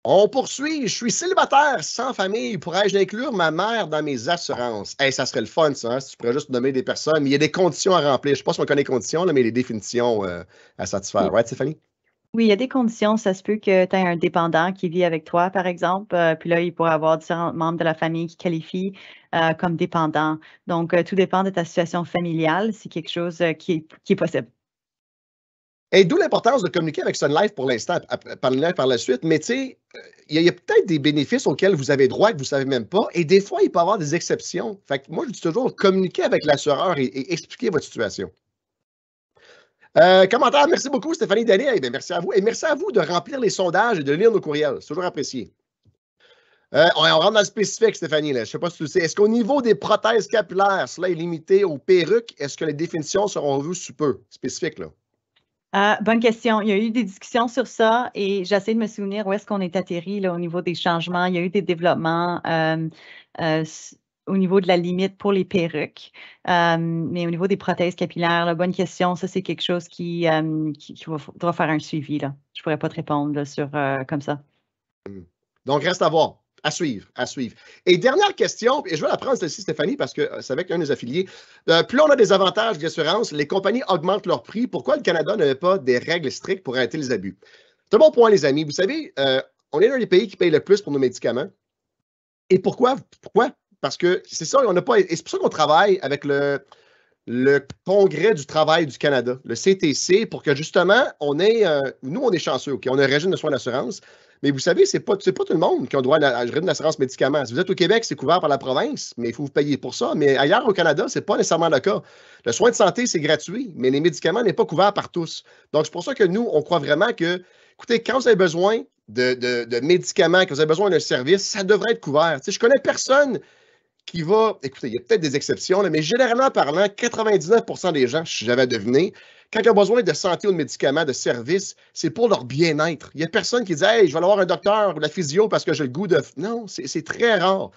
On poursuit. Je suis célibataire, sans famille. Pourrais-je inclure ma mère dans mes assurances? Hey, ça serait le fun, ça, hein, si tu pourrais juste nommer des personnes. Mais il y a des conditions à remplir. Je ne sais pas si on connaît les conditions, là, mais les définitions à satisfaire. Ouais, Stéphanie? Oui, il y a des conditions. Ça se peut que tu aies un dépendant qui vit avec toi, par exemple. Puis là, il pourrait avoir différents membres de la famille qui qualifient comme dépendants. Donc, tout dépend de ta situation familiale. C'est quelque chose qui est possible. Et d'où l'importance de communiquer avec Sun Life pour l'instant, par la suite. Mais tu sais, il y a peut-être des bénéfices auxquels vous avez droit que vous ne savez même pas. Et des fois, il peut y avoir des exceptions. Fait que moi, je dis toujours, communiquez avec l'assureur et expliquez votre situation. Commentaire, merci beaucoup, Stéphanie Danet. Eh bien, merci à vous. Et merci à vous de remplir les sondages et de lire nos courriels. C'est toujours apprécié. On rentre dans le spécifique, Stéphanie. Là. Je ne sais pas si tu le sais. Est-ce qu'au niveau des prothèses capillaires, cela est limité aux perruques? Est-ce que les définitions seront revues sous peu? Spécifique, là. Bonne question. Il y a eu des discussions sur ça et j'essaie de me souvenir où est-ce qu'on est atterri là, au niveau des changements. Il y a eu des développements au niveau de la limite pour les perruques. Mais au niveau des prothèses capillaires, là, bonne question. Ça, c'est quelque chose qui faudra faire un suivi. Là. Je ne pourrais pas te répondre là, sur comme ça. Donc, reste à voir. À suivre, à suivre. Et dernière question, et je vais la prendre celle-ci, Stéphanie, parce que c'est avec un des affiliés. Plus on a des avantages d'assurance, les compagnies augmentent leur prix. Pourquoi le Canada n'avait pas des règles strictes pour arrêter les abus? C'est un bon point, les amis. Vous savez, on est l'un des pays qui paye le plus pour nos médicaments. Et pourquoi? Pourquoi? Parce que c'est ça, on n'a pas. Et c'est pour ça qu'on travaille avec le Congrès du travail du Canada, le CTC, pour que justement, nous, on est chanceux, OK? On a un régime de soins d'assurance. Mais vous savez, c'est pas tout le monde qui a droit à un régime d'assurance médicaments. Si vous êtes au Québec, c'est couvert par la province, mais il faut vous payer pour ça. Mais ailleurs au Canada, ce n'est pas nécessairement le cas. Le soin de santé, c'est gratuit, mais les médicaments n'est pas couvert par tous. Donc, c'est pour ça que nous, on croit vraiment que, écoutez, quand vous avez besoin de médicaments, quand vous avez besoin d'un service, ça devrait être couvert. Tu sais, je connais personne qui va, écoutez, il y a peut-être des exceptions, là, mais généralement parlant, 99% des gens, si j'avais deviné, quand ils ont besoin de santé ou de médicaments, de services, c'est pour leur bien-être. Il n'y a personne qui dit « Hey, je vais aller voir un docteur ou la physio parce que j'ai le goût de… » Non, c'est très rare.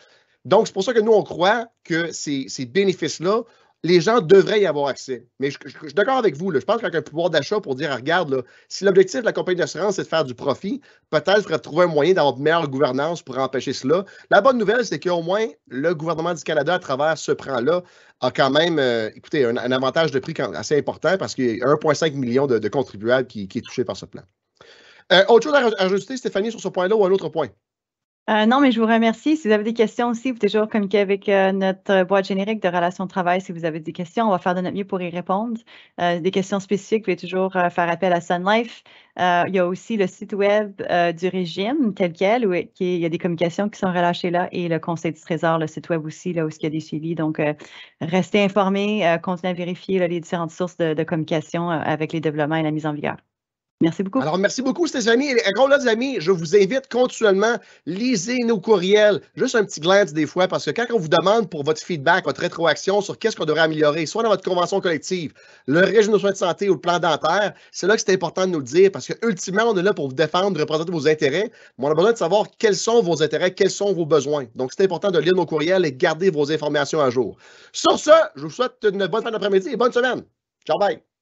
Donc, c'est pour ça que nous, on croit que ces bénéfices-là, les gens devraient y avoir accès. Mais je suis d'accord avec vous. Là. Je pense qu'avec un pouvoir d'achat pour dire, regarde, là, si l'objectif de la compagnie d'assurance, c'est de faire du profit, peut-être qu'il faudrait trouver un moyen d'avoir une meilleure gouvernance pour empêcher cela. La bonne nouvelle, c'est qu'au moins, le gouvernement du Canada, à travers ce plan-là, a quand même, écoutez, un avantage de prix assez important parce qu'il y a 1,5 million de contribuables qui est touché par ce plan. Autre chose à rajouter, Stéphanie, sur ce point-là ou un autre point? Non, mais je vous remercie. Si vous avez des questions aussi, vous pouvez toujours communiquer avec notre boîte générique de relations de travail. Si vous avez des questions, on va faire de notre mieux pour y répondre. Des questions spécifiques, vous pouvez toujours faire appel à Sun Life. Il y a aussi le site web du régime tel quel, où il y a des communications qui sont relâchées là, et le Conseil du Trésor, le site web aussi, là où il y a des suivis. Donc, restez informés, continuez à vérifier là, les différentes sources de communication avec les développements et la mise en vigueur. Merci beaucoup. Alors, merci beaucoup, Stéphanie. Et encore là, les amis, je vous invite continuellement, lisez nos courriels, juste un petit glance des fois, parce que quand on vous demande pour votre feedback, votre rétroaction sur qu'est-ce qu'on devrait améliorer, soit dans votre convention collective, le régime de soins de santé ou le plan dentaire, c'est là que c'est important de nous le dire, parce que ultimement, on est là pour vous défendre, représenter vos intérêts, mais on a besoin de savoir quels sont vos intérêts, quels sont vos besoins. Donc, c'est important de lire nos courriels et garder vos informations à jour. Sur ce, je vous souhaite une bonne fin d'après-midi et bonne semaine. Ciao, bye!